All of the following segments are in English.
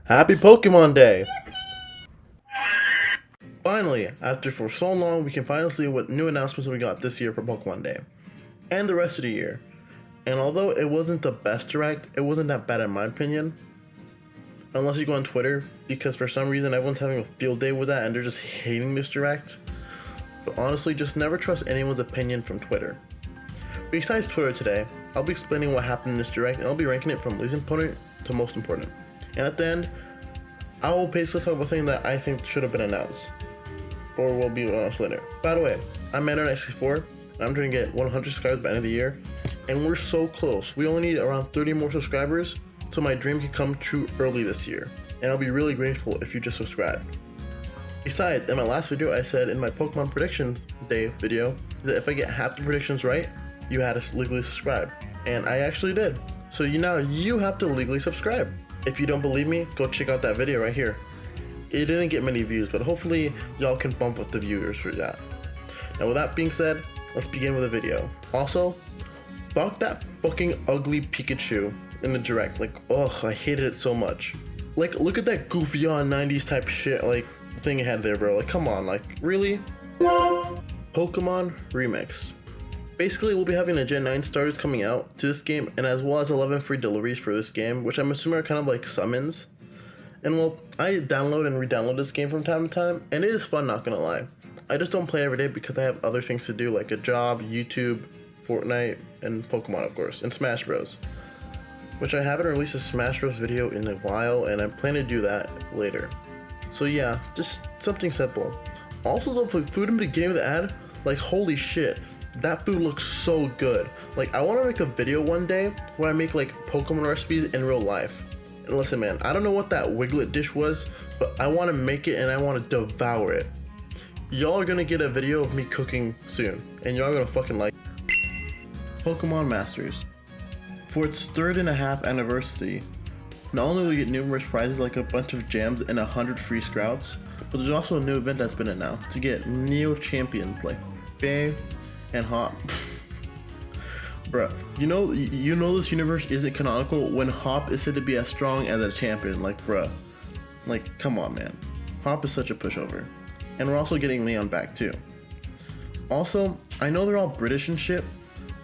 Happy Pokemon Day! Finally, after for so long, we can finally see what new announcements we got this year for Pokemon Day. And the rest of the year. And although it wasn't the best direct, it wasn't that bad in my opinion. Unless you go on Twitter, because for some reason everyone's having a field day with that and they're just hating this direct. But honestly, just never trust anyone's opinion from Twitter. Besides Twitter today, I'll be explaining what happened in this direct and I'll be ranking it from least important to most important. And at the end, I will basically talk about something that I think should have been announced. Or will be announced later. By the way, I'm Mandarin64. I'm trying to get 100 subscribers by the end of the year. And we're so close. We only need around 30 more subscribers so my dream can come true early this year. And I'll be really grateful if you just subscribe. Besides, in my last video, I said in my Pokemon Predictions Day video that if I get half the predictions right, you had to legally subscribe. And I actually did. So now you have to legally subscribe. If you don't believe me, go check out that video right here. It didn't get many views, but hopefully y'all can bump up the viewers for that. Now with that being said, let's begin with the video. Also, fuck that fucking ugly Pikachu in the direct. Like, ugh, I hated it so much. Like, look at that goofy on 90s type shit, like, thing it had there, bro. Like, come on, like, really? Pokemon Remix. Basically, we'll be having a Gen 9 starters coming out to this game, and as well as 11 free deliveries for this game, which I'm assuming are kind of like summons. And well, I download and re-download this game from time to time, and it is fun, not gonna lie. I just don't play every day because I have other things to do, like a job, YouTube, Fortnite, and Pokemon, of course, and Smash Bros. Which I haven't released a Smash Bros video in a while, and I plan to do that later. So yeah, just something simple. Also, the food in the beginning of the ad, like, holy shit. That food looks so good. Like, I want to make a video one day where I make like Pokemon recipes in real life. And listen, man, I don't know what that Wiglet dish was, but I want to make it and I want to devour it. Y'all are gonna get a video of me cooking soon, and y'all are gonna fucking like Pokemon Masters. For its 3.5 anniversary, not only will you get numerous prizes like a bunch of gems and 100 free Scrouts, but there's also a new event that's been announced to get Neo champions like Bay and Hop. Bruh, you know this universe isn't canonical when Hop is said to be as strong as a champion. Like, bruh, like, come on, man. Hop is such a pushover. And we're also getting Leon back too. Also, I know they're all British and shit,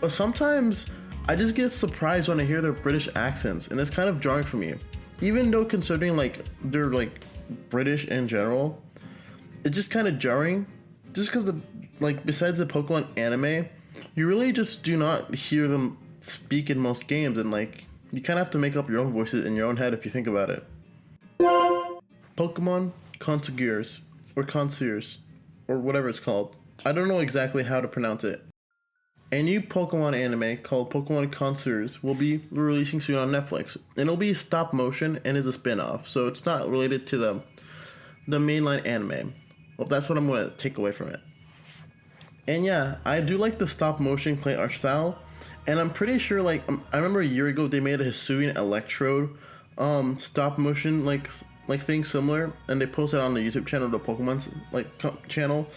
but sometimes I just get surprised when I hear their British accents, and it's kind of jarring for me. Even though considering like they're like British in general, it's just kind of jarring. Just because besides the Pokemon anime, you really just do not hear them speak in most games, and like you kind of have to make up your own voices in your own head if you think about it. Pokemon Concierge or Concierge or whatever it's called. I don't know exactly how to pronounce it. A new Pokemon anime called Pokemon Concierge will be releasing soon on Netflix, and it'll be stop motion and is a spin-off, so it's not related to the mainline anime. Well, that's what I'm going to take away from it. And yeah, I do like the stop motion clay art style, and I'm pretty sure like I remember a year ago they made a Hisuian Electrode stop motion like thing similar, and they posted it on the YouTube channel, the Pokemon's channel,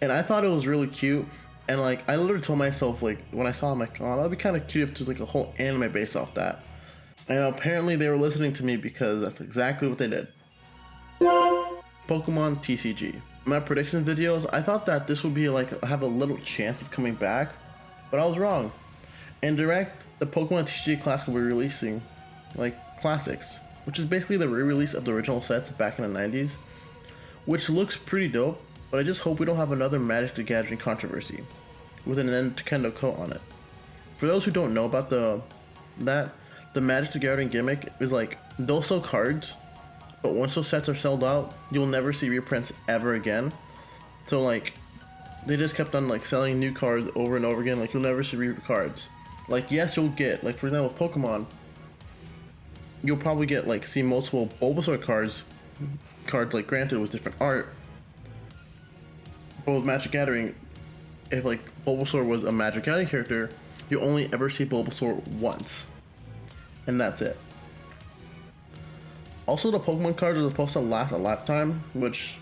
and I thought it was really cute. And like I literally told myself, like when I saw it, I'm like, oh, that'd be kind of cute if there's like a whole anime based off that. And apparently they were listening to me because that's exactly what they did. Pokemon TCG. My predictions videos, I thought that this would be like have a little chance of coming back, but I was wrong. In Direct, the Pokemon TCG Classic will be releasing like classics, which is basically the re-release of the original sets back in the 90s, which looks pretty dope, but I just hope we don't have another Magic the Gathering controversy with an Nintendo coat on it. For those who don't know about the Magic the Gathering gimmick is like they'll sell cards, but once those sets are sold out, you'll never see reprints ever again. So like, they just kept on like selling new cards over and over again. Like you'll never see cards. Like yes, you'll get like for example with Pokemon, you'll probably get like see multiple Bulbasaur cards like granted with different art. But with Magic Gathering, if like Bulbasaur was a Magic Gathering character, you only ever see Bulbasaur once, and that's it. Also, the Pokemon cards are supposed to last a lifetime, which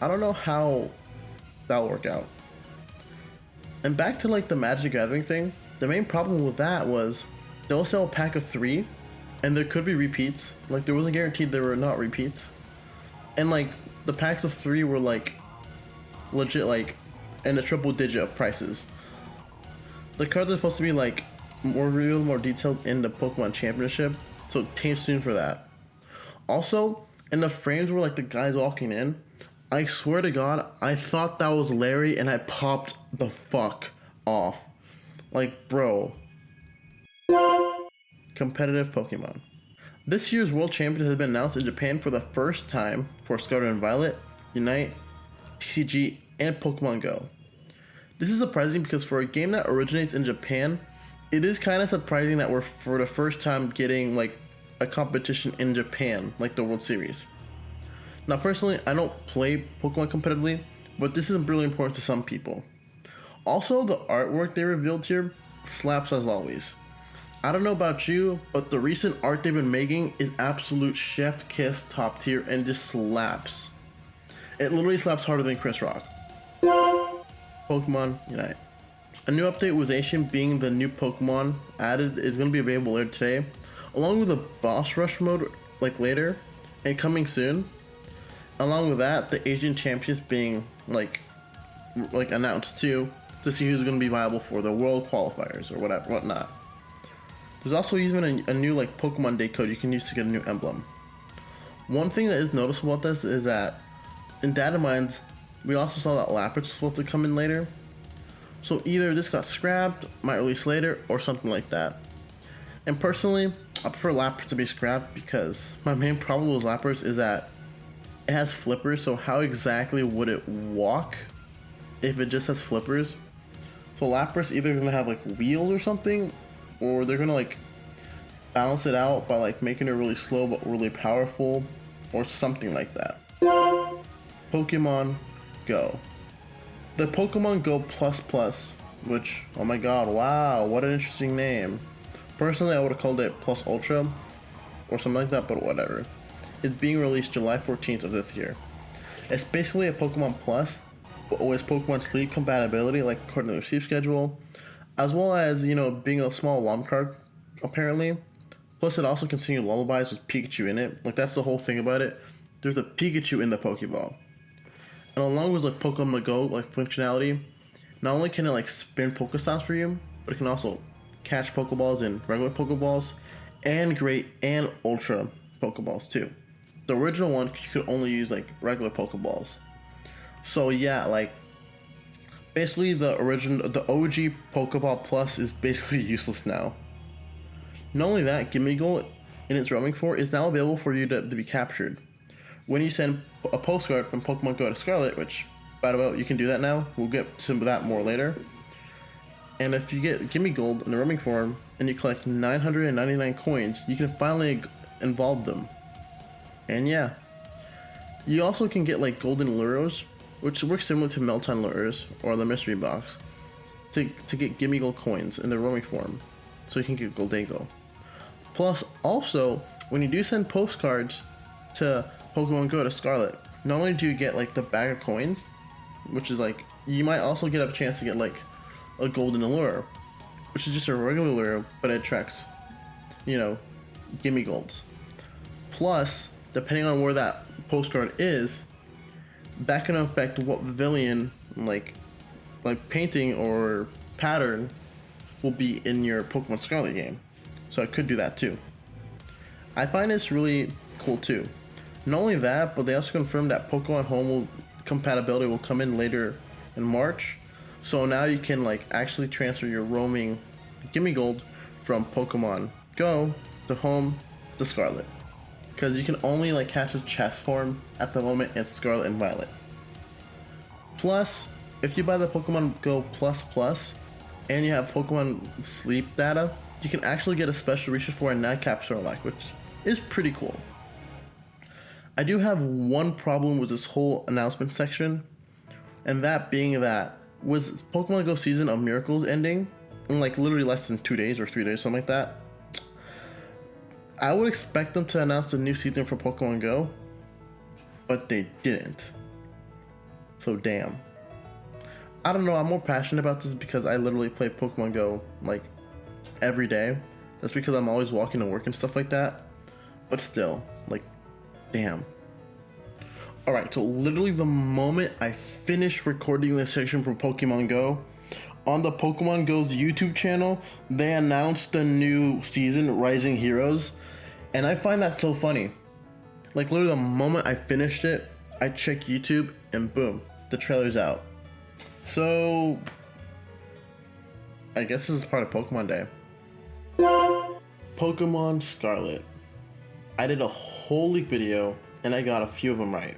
I don't know how that'll work out. And back to like the Magic the Gathering thing, the main problem with that was they'll sell a pack of 3, and there could be repeats. Like there wasn't guaranteed there were not repeats, and like the packs of 3 were like legit like in a triple digit of prices. The cards are supposed to be like more real, more detailed in the Pokemon Championship, so stay tuned for that. Also, in the frames where like the guys walking in, I swear to God, I thought that was Larry and I popped the fuck off. Like, bro. Competitive Pokemon. This year's World Champions has been announced in Japan for the first time for Scarlet and Violet, Unite, TCG, and Pokemon Go. This is surprising because for a game that originates in Japan, it is kind of surprising that we're for the first time getting like a competition in Japan, like the World Series. Now personally, I don't play Pokemon competitively, but this is really important to some people. Also, the artwork they revealed here slaps as always. I don't know about you, but the recent art they've been making is absolute chef kiss top tier and just slaps. It literally slaps harder than Chris Rock. Pokemon Unite. A new update with Zacian being the new Pokemon added is going to be available later today, along with a boss rush mode like later, and coming soon. Along with that, the Asian champions being like announced too, to see who's going to be viable for the world qualifiers or whatnot. There's also even a new like Pokemon Day code you can use to get a new emblem. One thing that is noticeable about this is that in data mines, we also saw that Lapras was supposed to come in later. So either this got scrapped, might release later, or something like that. And personally, I prefer Lapras to be scrapped because my main problem with Lapras is that it has flippers, so how exactly would it walk if it just has flippers? So Lapras either gonna have like wheels or something, or they're gonna like balance it out by like making it really slow but really powerful, or something like that. Pokemon Go. The Pokemon Go Plus Plus, which, oh my god, wow, what an interesting name. Personally, I would have called it Plus Ultra or something like that, but whatever. It's being released July 14th of this year. It's basically a Pokemon Plus, but with Pokemon Sleep compatibility, like according to their sleep schedule, as well as, you know, being a small alarm card, apparently. Plus, it also can sing you lullabies with Pikachu in it. Like, that's the whole thing about it. There's a Pikachu in the Pokeball. And along with like Pokemon Go like functionality, not only can it like spin Pokestops for you, but it can also catch Pokeballs in regular Pokeballs and Great and Ultra Pokeballs too. The original one you could only use like regular Pokeballs. So yeah, like basically the OG Pokeball Plus is basically useless now. Not only that, Gimmighoul in its roaming form is now available for you to be captured. When you send a postcard from Pokemon Go to Scarlet, which, by the way, you can do that now. We'll get to that more later. And if you get Gimmighoul in the roaming form and you collect 999 coins, you can finally involve them. And yeah, you also can get like Golden Luros, which works similar to Melton Lures or the Mystery Box, to get Gimmighoul coins in the roaming form, so you can get Gholdengo. Plus, also, when you do send postcards to Pokemon Go to Scarlet, not only do you get like the bag of coins, which is like, you might also get a chance to get like a Golden Lure, which is just a regular lure, but it attracts, you know, Gimmighouls. Plus, depending on where that postcard is, that can affect what Pavilion like painting or pattern will be in your Pokemon Scarlet game. So I could do that too. I find this really cool too. Not only that, but they also confirmed that Pokemon Home compatibility will come in later in March. So now you can like actually transfer your roaming Gimmighoul from Pokemon Go to Home to Scarlet. Because you can only like catch its chest form at the moment in Scarlet and Violet. Plus, if you buy the Pokemon Go Plus Plus and you have Pokemon Sleep data, you can actually get a special research for a Nightcap Snorlax, which is pretty cool. I do have one problem with this whole announcement section, and that being that with Pokemon Go Season of Miracles ending in like literally less than 2 days or 3 days, something like that, I would expect them to announce the new season for Pokemon Go, but they didn't. So damn. I don't know, I'm more passionate about this because I literally play Pokemon Go like every day. That's because I'm always walking to work and stuff like that. But still, like, damn. Alright, so literally the moment I finished recording this section for Pokemon Go, on the Pokemon Go's YouTube channel, they announced the new season, Rising Heroes, and I find that so funny. Like, literally the moment I finished it, I check YouTube, and boom, the trailer's out. So, I guess this is part of Pokemon Day. Pokemon Scarlet. I did a whole leak video, and I got a few of them right.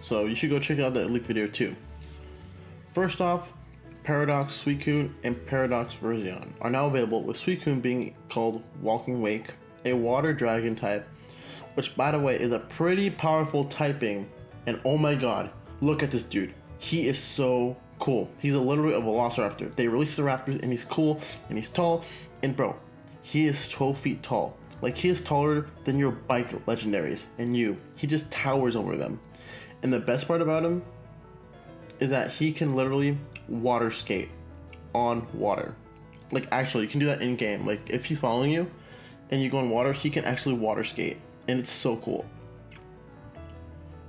So you should go check out that leak video too. First off, Paradox Suicune and Paradox Virizion are now available, with Suicune being called Walking Wake, a water dragon type, which by the way is a pretty powerful typing, and oh my god, look at this dude. He is so cool. He's literally a Velociraptor. They released the Raptors and he's cool and he's tall, and bro, he is 12 feet tall. Like, he is taller than your bike legendaries and you. He just towers over them. And the best part about him is that he can literally water skate on water. Like, actually, you can do that in game. Like, if he's following you and you go in water, he can actually water skate, and it's so cool.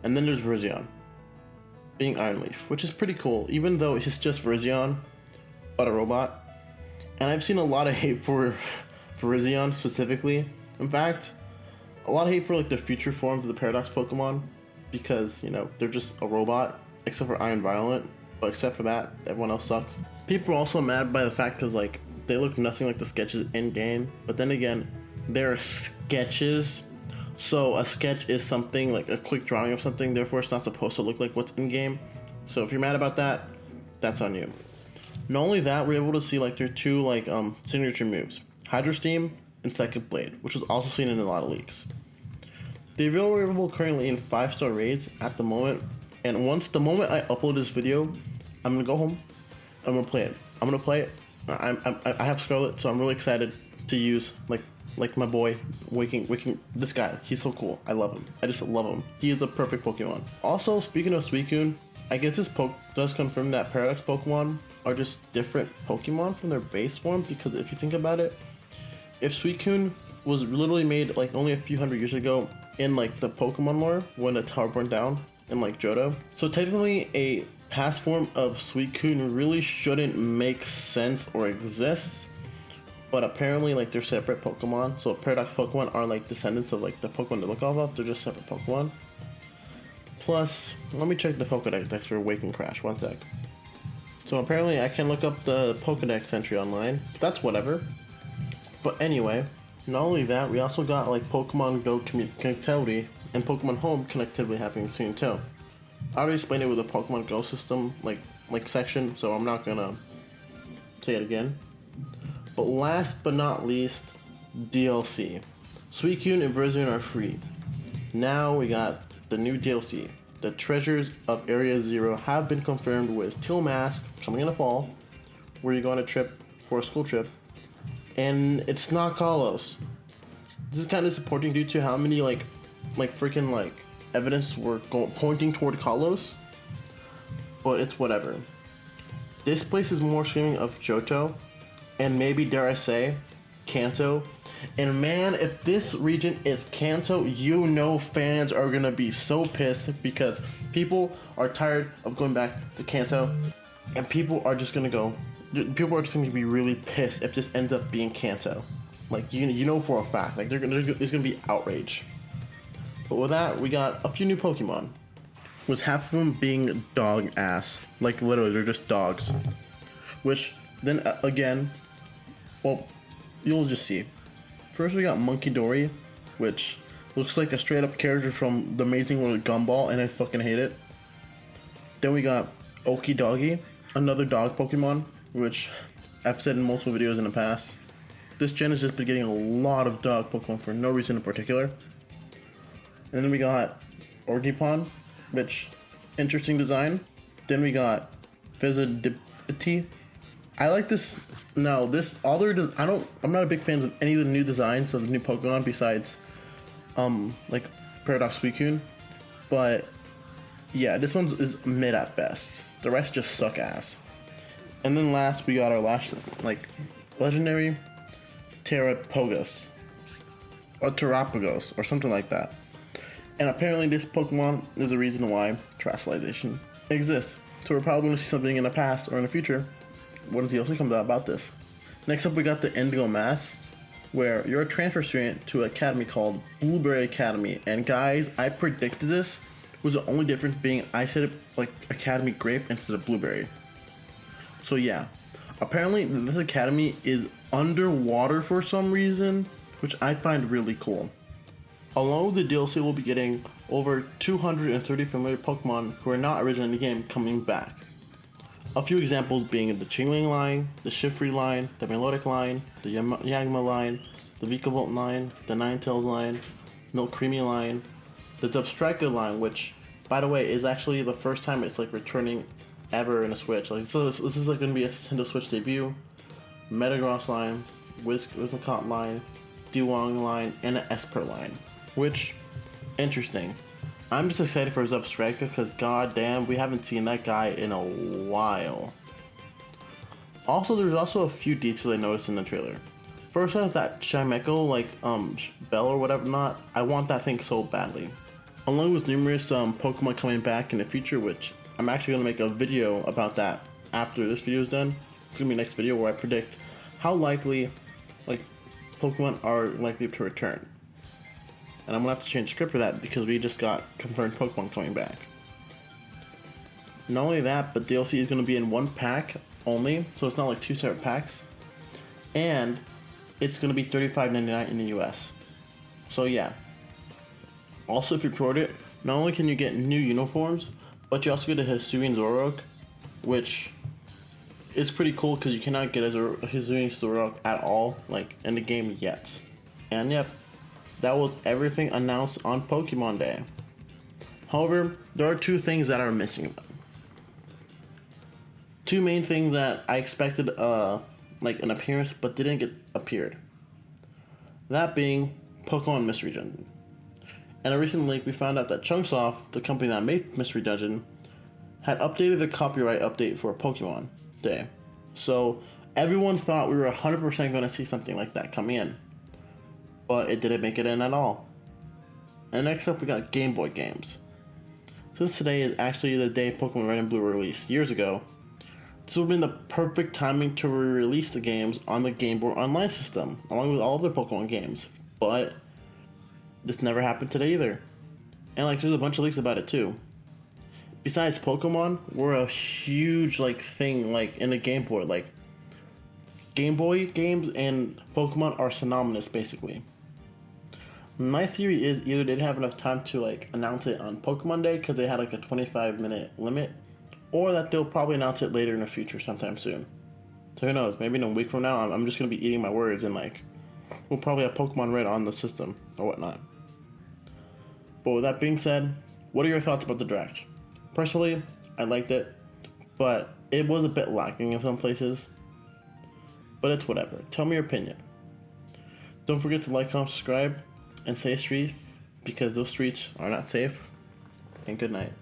And then there's Virizion, being Iron Leaf, which is pretty cool, even though it's just Virizion, but a robot. And I've seen a lot of hate for Virizion specifically. In fact, a lot of hate for like the future forms of the Paradox Pokemon, because, you know, they're just a robot, except for Iron Violent. But except for that, everyone else sucks. People are also mad by the fact because, like, they look nothing like the sketches in game. But then again, they're sketches. So a sketch is something like a quick drawing of something. Therefore, it's not supposed to look like what's in game. So if you're mad about that, that's on you. Not only that, we're able to see like their two like signature moves, Hydro Steam and Psychic Blade, which is also seen in a lot of leaks. They're available currently in 5-star raids at the moment, and once the moment I upload this video, I'm gonna go home, I'm gonna play it. I'm gonna play it. I have Scarlet, so I'm really excited to use like my boy Waking this guy. He's so cool. I love him. I just love him. He is the perfect Pokemon. Also, speaking of Suicune, I guess this does confirm that Paradox Pokemon are just different Pokemon from their base form, because if you think about it, if Suicune was literally made like only a few hundred years ago in like the Pokemon lore when the tower burned down in like Johto, so technically a past form of Suicune really shouldn't make sense or exist, but apparently like they're separate Pokemon. So Paradox Pokemon are like descendants of like the Pokemon to look off of. They're just separate Pokemon. Plus, let me check the Pokedex for Waking Crash, one sec. So apparently I can look up the Pokedex entry online, but that's whatever. But anyway, not only that, we also got like Pokemon Go connectivity and Pokemon Home connectivity happening soon too. I already explained it with the Pokemon Go system like section, so I'm not gonna say it again. But last but not least, DLC. Suicune and Virizion are free. Now we got the new DLC. The Treasures of Area Zero have been confirmed, with Teal Mask coming in the fall, where you go on a trip for a school trip, and it's not Kalos. This is kind of disappointing due to how many like freaking like evidence were pointing toward Kalos, but it's whatever. This place is more screaming of Johto, and maybe, dare I say, Kanto. And man, if this region is Kanto, you know fans are gonna be so pissed, because people are tired of going back to Kanto, and people are just gonna be really pissed if this ends up being Kanto. Like, you know for a fact, like there's gonna be outrage. But with that, we got a few new Pokemon, with half of them being dog ass. Like, literally, they're just dogs. Which then again, well, you'll just see. First, we got Monkey Dory, which looks like a straight up character from The Amazing World of Gumball, and I fucking hate it. Then we got Okidoggy, another dog Pokemon, which I've said in multiple videos in the past. This gen has just been getting a lot of dog Pokemon for no reason in particular. And then we got Orgipon, which, interesting design. Then we got Fizzadipity. I like this. No, this other. I'm not a big fan of any of the new designs of the new Pokemon besides, like Paradox Suicune, but yeah, this one is mid at best. The rest just suck ass. And then last, we got our last like legendary, Terrapogus or Terrapagos or something like that. And apparently this Pokemon is the reason why Terastallization exists. So we're probably going to see something in the past or in the future when DLC comes out about this. Next up we got the Indigo Mask, where you're a transfer student to an academy called Blueberry Academy. And guys, I predicted this, was the only difference being I said it like Academy Grape instead of Blueberry. So yeah, apparently this academy is underwater for some reason, which I find really cool. Along with the DLC, we'll be getting over 230 familiar Pokemon who are not originally in the game coming back. A few examples being the Chingling line, the Shiftry line, the Melodic line, the Yagma line, the Vikavolt line, the Ninetales line, Milk Creamy line, the Zebstrika line, which, by the way, is actually the first time it's like returning ever in a Switch. Like, so this is like going to be a Nintendo Switch debut. Metagross line, Whimsicott line, Dewang line, and an Esper line. Which, interesting. I'm just excited for Zebstrika because goddamn, we haven't seen that guy in a while. Also, there's also a few details I noticed in the trailer. First off, that Chimecho, like, bell or whatever not, I want that thing so badly. Along with numerous Pokemon coming back in the future, which I'm actually going to make a video about that after this video is done. It's going to be the next video where I predict how likely, like, Pokemon are likely to return. And I'm going to have to change the script for that because we just got confirmed Pokemon coming back. Not only that, but DLC is going to be in one pack only, so it's not like two separate packs. And it's going to be $35.99 in the US. So yeah. Also, if you pre-order it, not only can you get new uniforms, but you also get a Hisuian Zoroark, which is pretty cool because you cannot get a Hisuian Zoroark at all, like, in the game yet. And yep, that was everything announced on Pokemon Day. However, there are two things that are missing. Two main things that I expected, like an appearance, but didn't get appeared. That being Pokemon Mystery Dungeon. In a recent leak, we found out that Chunsoft, the company that made Mystery Dungeon, had updated the copyright update for Pokemon Day. So everyone thought we were 100% going to see something like that coming in. But it didn't make it in at all. And next up we got Game Boy games. Since today is actually the day Pokemon Red and Blue were released years ago, this would have been the perfect timing to re-release the games on the Game Boy Online system, along with all other Pokemon games. But this never happened today either. And like, there's a bunch of leaks about it too. Besides Pokemon, we're a huge like thing like in the Game Boy. Like, Game Boy games and Pokemon are synonymous basically. My theory is either they didn't have enough time to like announce it on Pokemon Day because they had like a 25-minute limit, or that they'll probably announce it later in the future sometime soon. So who knows, maybe in a week from now I'm just going to be eating my words and like we'll probably have Pokemon Red on the system or whatnot. But with that being said, what are your thoughts about the Direct? Personally, I liked it, but it was a bit lacking in some places. But it's whatever. Tell me your opinion. Don't forget to like, comment, subscribe, and stay safe because those streets are not safe. And good night.